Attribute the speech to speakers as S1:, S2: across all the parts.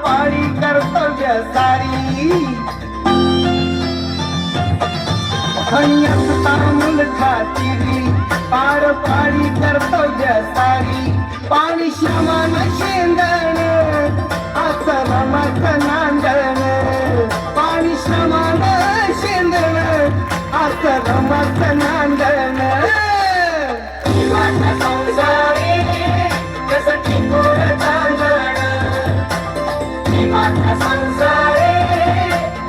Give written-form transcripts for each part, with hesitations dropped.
S1: पाडी कर्तव्य सारी आणि असता मुलखाची पार पाडी कर्तव्य सारी पाणी श्रमान शेंदण आचरमाच नांदण पाणी श्रमान शेंदण आचरमाच नांदण जीवाचा संसारी कसं टिकून चालण जीवाचा संसारी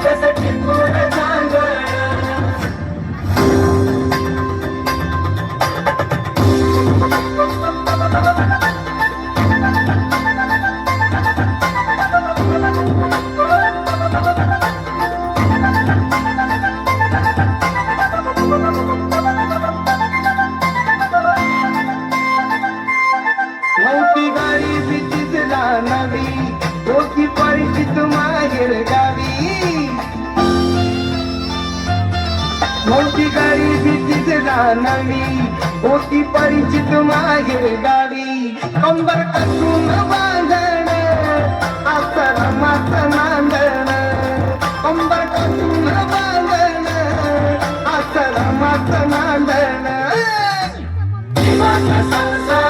S1: कसं टिकून चालण मोठी गाडी बिचितला नवी होती परिचित माहेर गावी मोठी गाडी बिचितला नवी होती परिचित माहेर गावी कंबर कसून बांधण आश्रमात नांदण कंबर कसून बांधण आश्रमात नांदण जीवाचा संसार